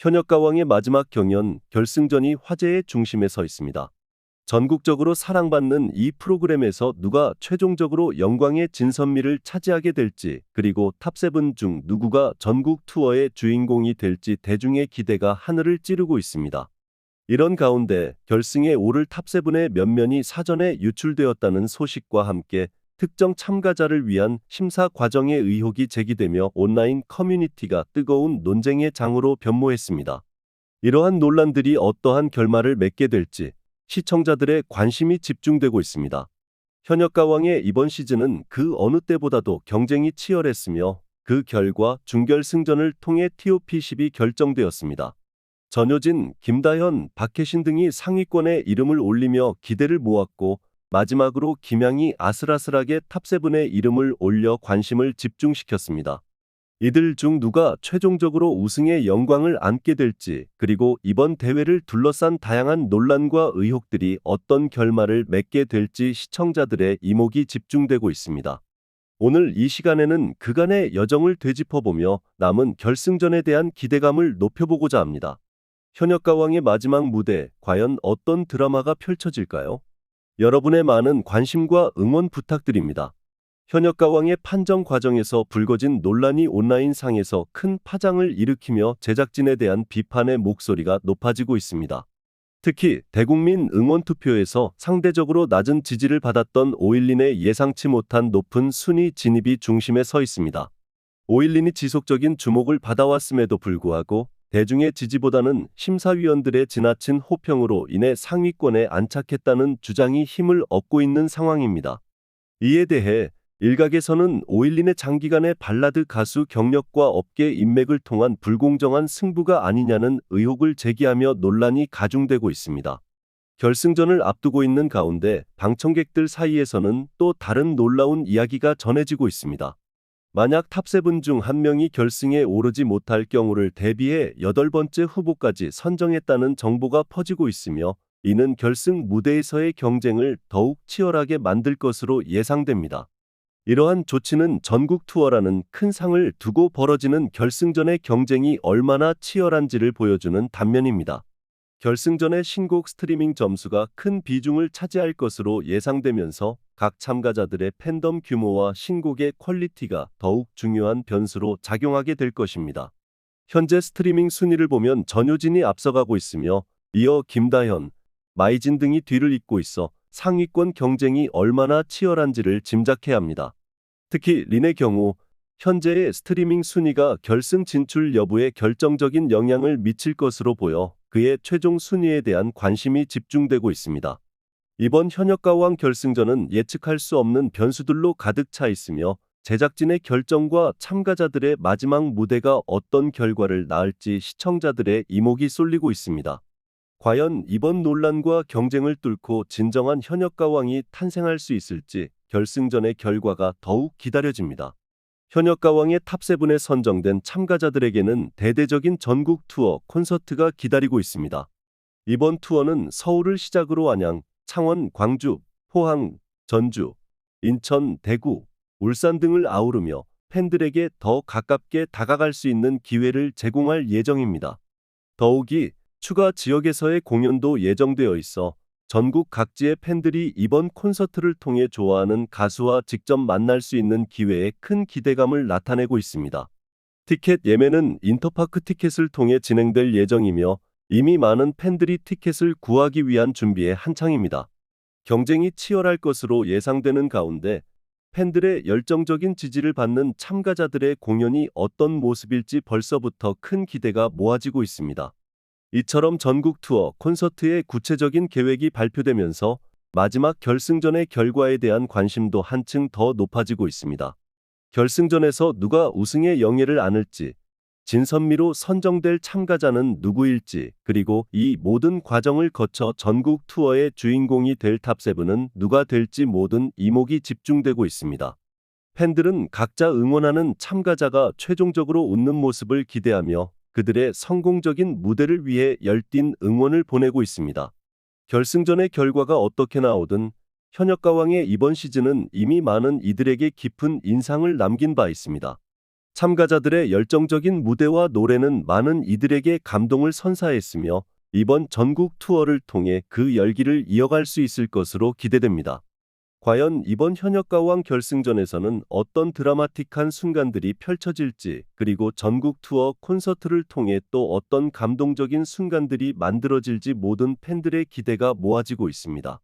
현역가왕의 마지막 경연 결승전이 화제의 중심에 서 있습니다. 전국적으로 사랑받는 이 프로그램에서 누가 최종적으로 영광의 진선미를 차지하게 될지, 그리고 탑7 중 누구가 전국 투어의 주인공이 될지 대중의 기대가 하늘을 찌르고 있습니다. 이런 가운데 결승에 오를 탑7의 면면이 사전에 유출되었다는 소식과 함께 특정 참가자를 위한 심사 과정의 의혹이 제기되며 온라인 커뮤니티가 뜨거운 논쟁의 장으로 변모했습니다. 이러한 논란들이 어떠한 결말을 맺게 될지 시청자들의 관심이 집중되고 있습니다. 현역가왕의 이번 시즌은 그 어느 때보다도 경쟁이 치열했으며 그 결과 준결승전을 통해 TOP10이 결정되었습니다. 전효진, 김다현, 박혜신 등이 상위권에 이름을 올리며 기대를 모았고, 마지막으로 김양이 아슬아슬하게 탑7에 이름을 올려 관심을 집중시켰습니다. 이들 중 누가 최종적으로 우승의 영광을 안게 될지, 그리고 이번 대회를 둘러싼 다양한 논란과 의혹들이 어떤 결말을 맺게 될지 시청자들의 이목이 집중되고 있습니다. 오늘 이 시간에는 그간의 여정을 되짚어보며 남은 결승전에 대한 기대감을 높여보고자 합니다. 현역가왕의 마지막 무대, 과연 어떤 드라마가 펼쳐질까요? 여러분의 많은 관심과 응원 부탁드립니다. 현역가왕의 판정 과정에서 불거진 논란이 온라인상에서 큰 파장을 일으키며 제작진에 대한 비판의 목소리가 높아지고 있습니다. 특히 대국민 응원투표에서 상대적으로 낮은 지지를 받았던 오일린의 예상치 못한 높은 순위 진입이 중심에 서 있습니다. 오일린이 지속적인 주목을 받아왔음에도 불구하고 대중의 지지보다는 심사위원들의 지나친 호평으로 인해 상위권에 안착했다는 주장이 힘을 얻고 있는 상황입니다. 이에 대해 일각에서는 오일린의 장기간의 발라드 가수 경력과 업계 인맥을 통한 불공정한 승부가 아니냐는 의혹을 제기하며 논란이 가중되고 있습니다. 결승전을 앞두고 있는 가운데 방청객들 사이에서는 또 다른 놀라운 이야기가 전해지고 있습니다. 만약 탑7 중 한 명이 결승에 오르지 못할 경우를 대비해 8번째 후보까지 선정했다는 정보가 퍼지고 있으며, 이는 결승 무대에서의 경쟁을 더욱 치열하게 만들 것으로 예상됩니다. 이러한 조치는 전국 투어라는 큰 상을 두고 벌어지는 결승전의 경쟁이 얼마나 치열한지를 보여주는 단면입니다. 결승전의 신곡 스트리밍 점수가 큰 비중을 차지할 것으로 예상되면서 각 참가자들의 팬덤 규모와 신곡의 퀄리티가 더욱 중요한 변수로 작용하게 될 것입니다. 현재 스트리밍 순위를 보면 전효진이 앞서가고 있으며, 이어 김다현, 마이진 등이 뒤를 잇고 있어 상위권 경쟁이 얼마나 치열한지를 짐작해야 합니다. 특히 린의 경우 현재의 스트리밍 순위가 결승 진출 여부에 결정적인 영향을 미칠 것으로 보여 그의 최종 순위에 대한 관심이 집중되고 있습니다. 이번 현역가왕 결승전은 예측할 수 없는 변수들로 가득 차 있으며, 제작진의 결정과 참가자들의 마지막 무대가 어떤 결과를 낳을지 시청자들의 이목이 쏠리고 있습니다. 과연 이번 논란과 경쟁을 뚫고 진정한 현역가왕이 탄생할 수 있을지 결승전의 결과가 더욱 기다려집니다. 현역가왕의 탑7에 선정된 참가자들에게는 대대적인 전국 투어 콘서트가 기다리고 있습니다. 이번 투어는 서울을 시작으로 안양, 창원, 광주, 포항, 전주, 인천, 대구, 울산 등을 아우르며 팬들에게 더 가깝게 다가갈 수 있는 기회를 제공할 예정입니다. 더욱이 추가 지역에서의 공연도 예정되어 있어 전국 각지의 팬들이 이번 콘서트를 통해 좋아하는 가수와 직접 만날 수 있는 기회에 큰 기대감을 나타내고 있습니다. 티켓 예매는 인터파크 티켓을 통해 진행될 예정이며, 이미 많은 팬들이 티켓을 구하기 위한 준비에 한창입니다. 경쟁이 치열할 것으로 예상되는 가운데 팬들의 열정적인 지지를 받는 참가자들의 공연이 어떤 모습일지 벌써부터 큰 기대가 모아지고 있습니다. 이처럼 전국 투어 콘서트의 구체적인 계획이 발표되면서 마지막 결승전의 결과에 대한 관심도 한층 더 높아지고 있습니다. 결승전에서 누가 우승의 영예를 안을지, 진선미로 선정될 참가자는 누구일지, 그리고 이 모든 과정을 거쳐 전국 투어의 주인공이 될 탑7은 누가 될지 모든 이목이 집중되고 있습니다. 팬들은 각자 응원하는 참가자가 최종적으로 웃는 모습을 기대하며 그들의 성공적인 무대를 위해 열띤 응원을 보내고 있습니다. 결승전의 결과가 어떻게 나오든 현역가왕의 이번 시즌은 이미 많은 이들에게 깊은 인상을 남긴 바 있습니다. 참가자들의 열정적인 무대와 노래는 많은 이들에게 감동을 선사했으며 이번 전국 투어를 통해 그 열기를 이어갈 수 있을 것으로 기대됩니다. 과연 이번 현역가왕 결승전에서는 어떤 드라마틱한 순간들이 펼쳐질지, 그리고 전국 투어 콘서트를 통해 또 어떤 감동적인 순간들이 만들어질지 모든 팬들의 기대가 모아지고 있습니다.